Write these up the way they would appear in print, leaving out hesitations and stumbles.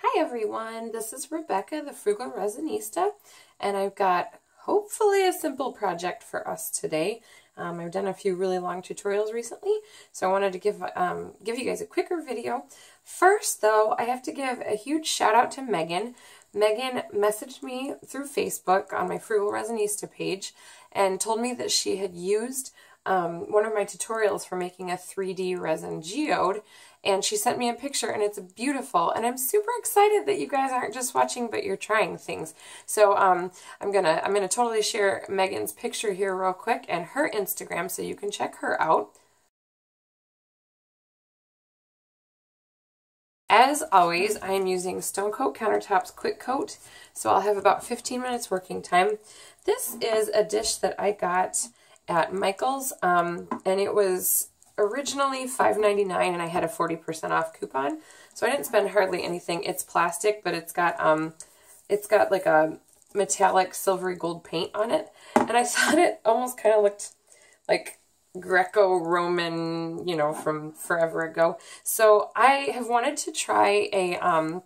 Hi everyone, this is Rebecca, the Frugal Resinista, and I've got hopefully a simple project for us today. I've done a few really long tutorials recently, so I wanted to give you guys a quicker video. First though, I have to give a huge shout out to Megan. Megan messaged me through Facebook on my Frugal Resinista page and told me that she had used one of my tutorials for making a 3D resin geode, and she sent me a picture and it's beautiful, and I'm super excited that you guys aren't just watching but you're trying things. So I'm gonna totally share Megan's picture here real quick and her Instagram so you can check her out. As always, I am using Stone Coat Countertops Quick Coat, so I'll have about 15 minutes working time. This is a dish that I got at Michael's, and it was originally $5.99 and I had a 40% off coupon, so I didn't spend hardly anything. It's plastic, but it's got like a metallic silvery gold paint on it, and I thought it almost kind of looked like Greco-Roman, you know, from forever ago. So I have wanted to try a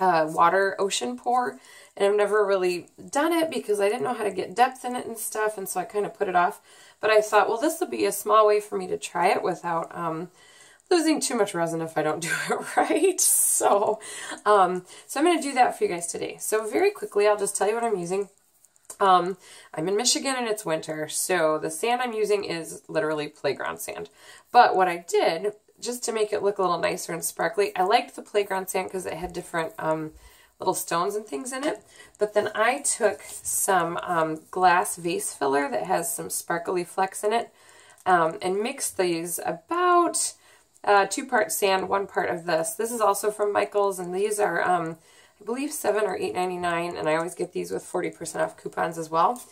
water ocean pour, and I've never really done it because I didn't know how to get depth in it and stuff, and so I kind of put it off. But I thought, well, this will be a small way for me to try it without losing too much resin if I don't do it right. So I'm going to do that for you guys today. So very quickly, I'll just tell you what I'm using. I'm in Michigan and it's winter, so the sand I'm using is literally playground sand. But what I did, just to make it look a little nicer and sparkly, I liked the playground sand because it had different little stones and things in it. But then I took some glass vase filler that has some sparkly flecks in it, and mixed these about 2 parts sand, 1 part of this. This is also from Michael's, and these are I believe $7 or $8.99, and I always get these with 40% off coupons as well.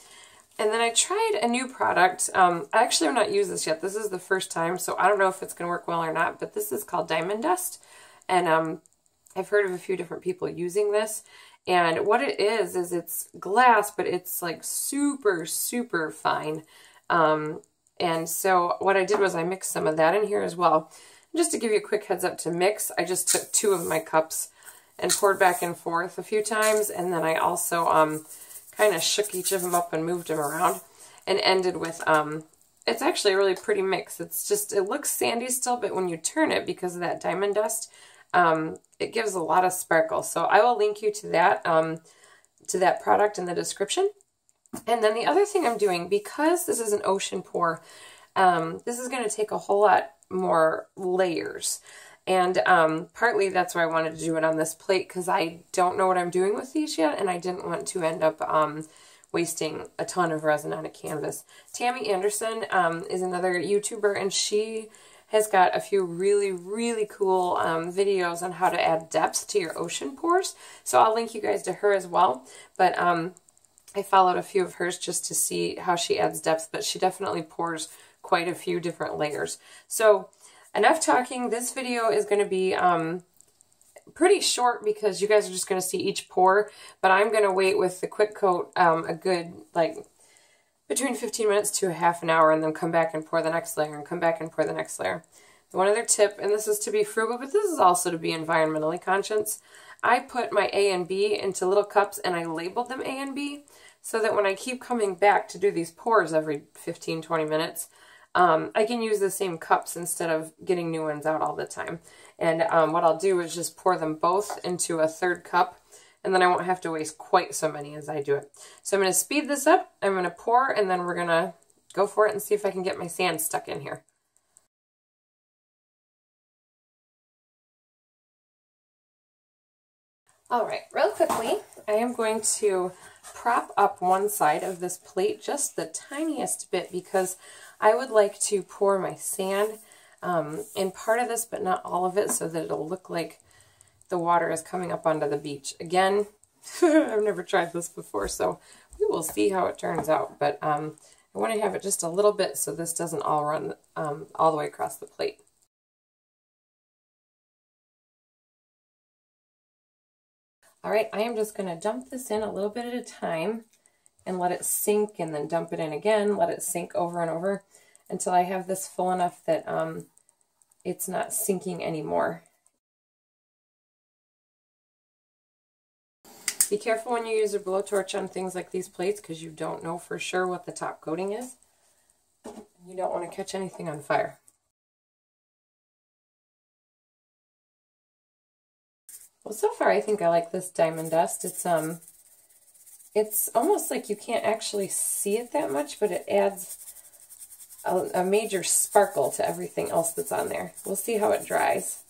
And then I tried a new product. I actually have not used this yet. This is the first time, so I don't know if it's going to work well or not, but this is called Diamond Dust, and I've heard of a few different people using this. And what it is it's glass, but it's like super, super fine. And so what I did was I mixed some of that in here as well. Just to give you a quick heads up to mix, I just took 2 of my cups and poured back and forth a few times, and then I also kind of shook each of them up and moved them around, and ended with, it's actually a really pretty mix. It's just, it looks sandy still, but when you turn it, because of that diamond dust, it gives a lot of sparkle. So I will link you to that product in the description. And then the other thing I'm doing, because this is an ocean pour, this is going to take a whole lot more layers. And partly that's why I wanted to do it on this plate, because I don't know what I'm doing with these yet, and I didn't want to end up wasting a ton of resin on a canvas. Tammy Anderson is another YouTuber, and she has got a few really, really cool videos on how to add depth to your ocean pours. So I'll link you guys to her as well. But I followed a few of hers just to see how she adds depth, but she definitely pours quite a few different layers. So enough talking. This video is going to be pretty short because you guys are just going to see each pour, but I'm going to wait with the quick coat a good, like, between 15 minutes to a half an hour, and then come back and pour the next layer and come back and pour the next layer. One other tip, and this is to be frugal, but this is also to be environmentally conscious. I put my A and B into little cups, and I labeled them A and B, so that when I keep coming back to do these pours every 15-20 minutes, I can use the same cups instead of getting new ones out all the time. And what I'll do is just pour them both into a 3rd cup, and then I won't have to waste quite so many as I do it. So I'm going to speed this up, I'm going to pour, and then we're going to go for it and see if I can get my sand stuck in here. Alright, real quickly, I am going to prop up one side of this plate just the tiniest bit, because I would like to pour my sand in part of this, but not all of it, so that it'll look like the water is coming up onto the beach. Again, I've never tried this before, so we will see how it turns out. But I want to have it just a little bit so this doesn't all run all the way across the plate. Alright, I am just going to dump this in a little bit at a time and let it sink, and then dump it in again, let it sink over and over until I have this full enough that it's not sinking anymore. Be careful when you use a blowtorch on things like these plates because you don't know for sure what the top coating is. You don't want to catch anything on fire. Well, so far I think I like this diamond dust. It's almost like you can't actually see it that much, but it adds a major sparkle to everything else that's on there. We'll see how it dries.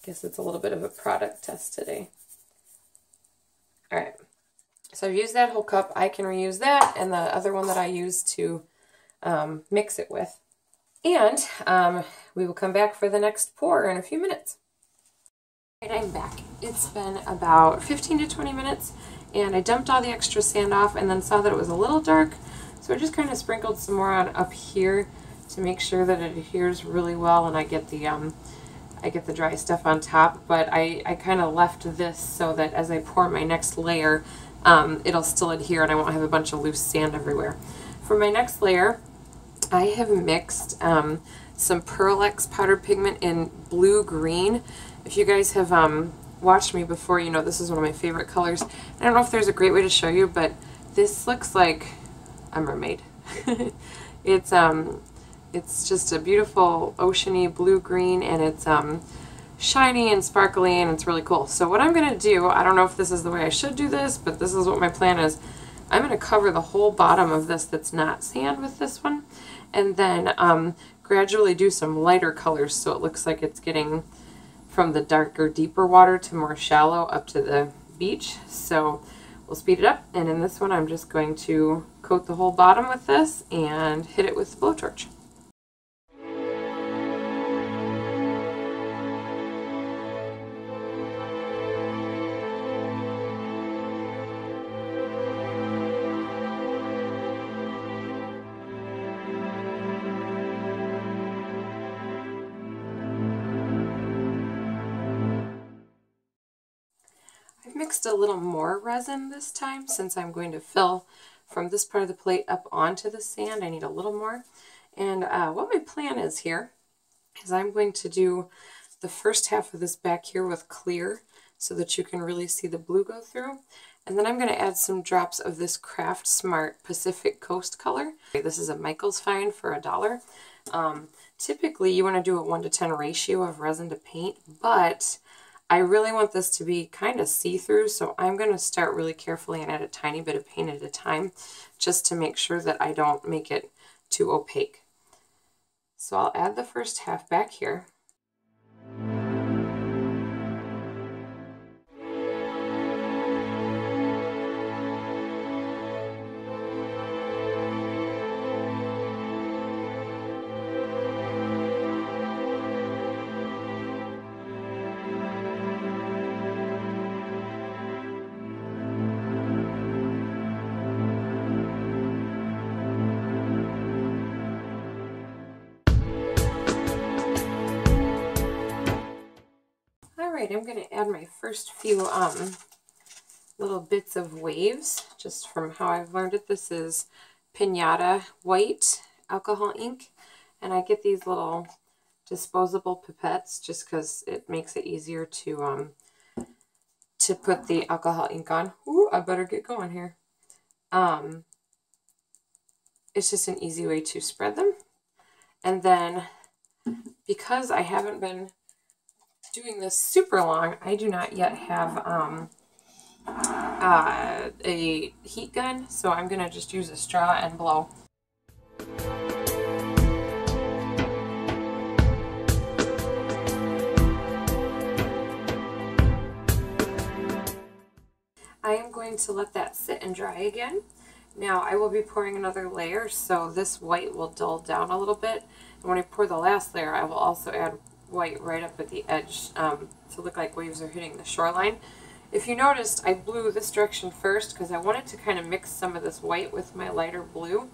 Guess it's a little bit of a product test today. All right, so I've used that whole cup. I can reuse that and the other one that I used to mix it with. And we will come back for the next pour in a few minutes. All right, I'm back. It's been about 15 to 20 minutes, and I dumped all the extra sand off and then saw that it was a little dark, so I just kind of sprinkled some more on up here to make sure that it adheres really well and I get the dry stuff on top. But I kind of left this so that as I pour my next layer, it'll still adhere and I won't have a bunch of loose sand everywhere. For my next layer, I have mixed some Pearl X powdered pigment in blue-green. If you guys have watched me before, you know this is one of my favorite colors. I don't know if there's a great way to show you, but this looks like a mermaid. It's just a beautiful oceany blue-green, and it's shiny and sparkly, and it's really cool. So what I'm going to do, I don't know if this is the way I should do this, but this is what my plan is. I'm going to cover the whole bottom of this that's not sand with this one, and then gradually do some lighter colors so it looks like it's getting from the darker, deeper water to more shallow up to the beach. So we'll speed it up, and in this one I'm just going to coat the whole bottom with this and hit it with the blowtorch. Mixed a little more resin this time since I'm going to fill from this part of the plate up onto the sand. I need a little more. And what my plan is here is I'm going to do the first half of this back here with clear so that you can really see the blue go through. And then I'm going to add some drops of this Craft Smart Pacific Coast color. This is a Michael's find for $1. Typically you want to do a 1:10 ratio of resin to paint, but I really want this to be kind of see-through, so I'm going to start really carefully and add a tiny bit of paint at a time just to make sure that I don't make it too opaque. So I'll add the first half back here. I'm going to add my first few little bits of waves just from how I've learned it. This is Pinata White alcohol ink, and I get these little disposable pipettes just because it makes it easier to put the alcohol ink on. Ooh, I better get going here. It's just an easy way to spread them. And then because I haven't been doing this super long, I do not yet have a heat gun, so I'm going to just use a straw and blow. I am going to let that sit and dry again. Now I will be pouring another layer, so this white will dull down a little bit. And when I pour the last layer, I will also add white right up at the edge to look like waves are hitting the shoreline. If you noticed, I blew this direction first because I wanted to kind of mix some of this white with my lighter blue,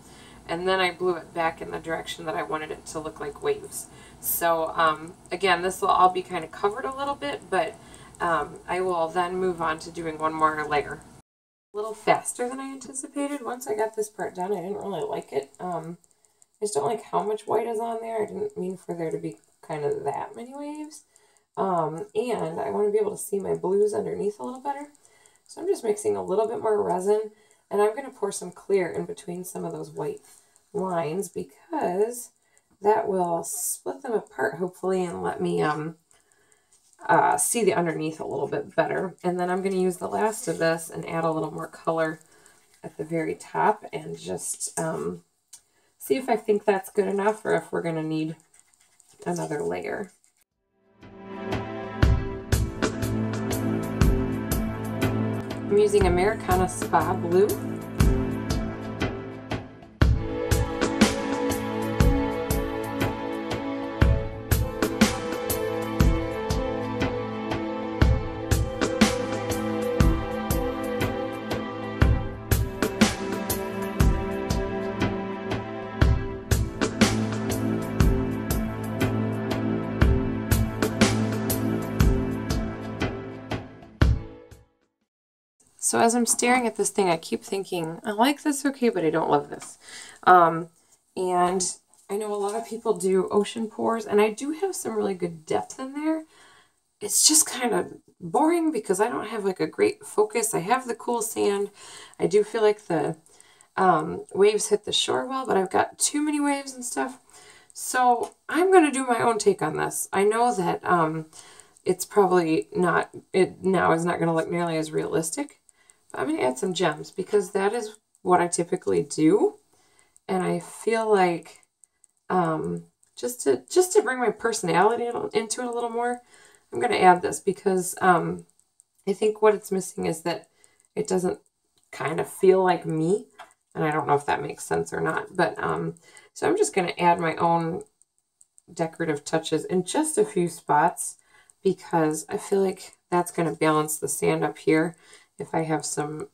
and then I blew it back in the direction that I wanted it to look like waves. So again, this will all be kind of covered a little bit, but I will then move on to doing one more layer. A little faster than I anticipated. Once I got this part done, I didn't really like it. I just don't like how much white is on there. I didn't mean for there to be kind of that many waves. And I want to be able to see my blues underneath a little better. So I'm just mixing a little bit more resin, and I'm going to pour some clear in between some of those white lines because that will split them apart, hopefully, and let me see the underneath a little bit better. And then I'm going to use the last of this and add a little more color at the very top and just see if I think that's good enough or if we're going to need another layer. I'm using Americana Spa Blue. So as I'm staring at this thing, I keep thinking, I like this, okay, but I don't love this. And I know a lot of people do ocean pours, and I do have some really good depth in there. It's just kind of boring because I don't have like a great focus. I have the cool sand. I do feel like the waves hit the shore well, but I've got too many waves and stuff. So I'm going to do my own take on this. I know that it's probably not, it now is not going to look nearly as realistic. I'm going to add some gems because that is what I typically do. And I feel like just to bring my personality into it a little more, I'm going to add this because I think what it's missing is that it doesn't kind of feel like me. And I don't know if that makes sense or not. But so I'm just going to add my own decorative touches in just a few spots because I feel like that's going to balance the sand up here if I have some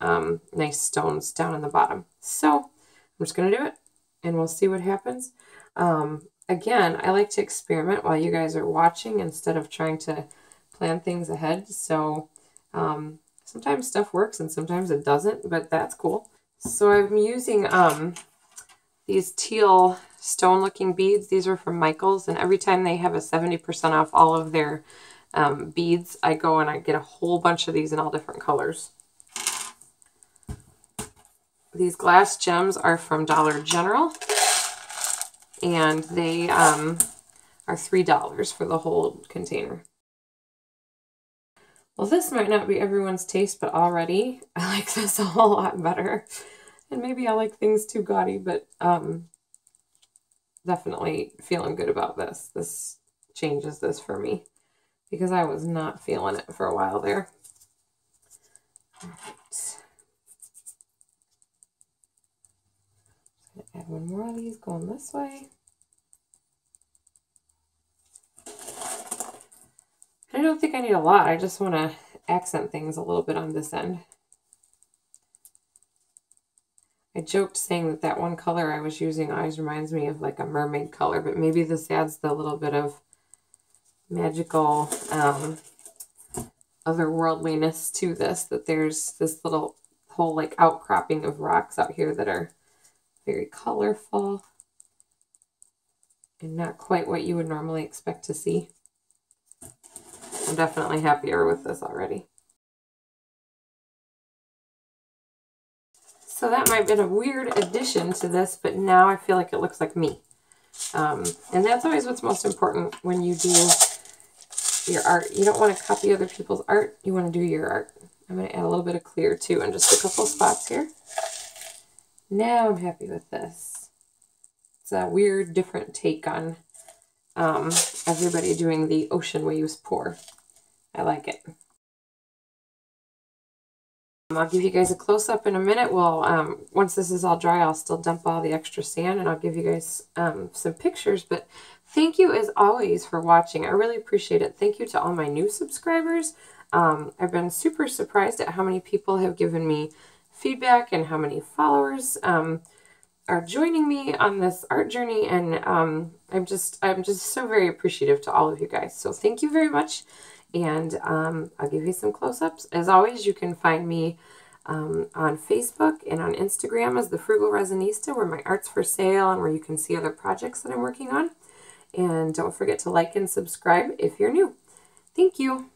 nice stones down in the bottom. So I'm just going to do it and we'll see what happens. Again, I like to experiment while you guys are watching instead of trying to plan things ahead. So sometimes stuff works and sometimes it doesn't, but that's cool. So I'm using these teal stone-looking beads. These are from Michael's, and every time they have a 70% off all of their beads, I go and I get a whole bunch of these in all different colors. These glass gems are from Dollar General, and they are $3 for the whole container. Well, this might not be everyone's taste, but already I like this a whole lot better. And maybe I like things too gaudy, but definitely feeling good about this. This changes this for me because I was not feeling it for a while there. All right. I'm gonna add one more of these going this way. I don't think I need a lot. I just want to accent things a little bit on this end. I joked saying that that one color I was using always reminds me of like a mermaid color, but maybe this adds the little bit of magical otherworldliness to this, that there's this little whole like outcropping of rocks out here that are very colorful and not quite what you would normally expect to see. I'm definitely happier with this already. So that might have been a weird addition to this, but now I feel like it looks like me. And that's always what's most important when you do your art. You don't want to copy other people's art. You want to do your art. I'm going to add a little bit of clear too in just a couple spots here. Now I'm happy with this. It's a weird, different take on everybody doing the ocean waves pour. I like it. I'll give you guys a close-up in a minute. Well, once this is all dry, I'll still dump all the extra sand and I'll give you guys some pictures. But thank you as always for watching. I really appreciate it. Thank you to all my new subscribers. I've been super surprised at how many people have given me feedback and how many followers are joining me on this art journey. And I'm just so very appreciative to all of you guys. So thank you very much. And I'll give you some close-ups. As always, you can find me on Facebook and on Instagram as the Frugal Resinista, where my art's for sale and where you can see other projects that I'm working on. And don't forget to like and subscribe if you're new. Thank you.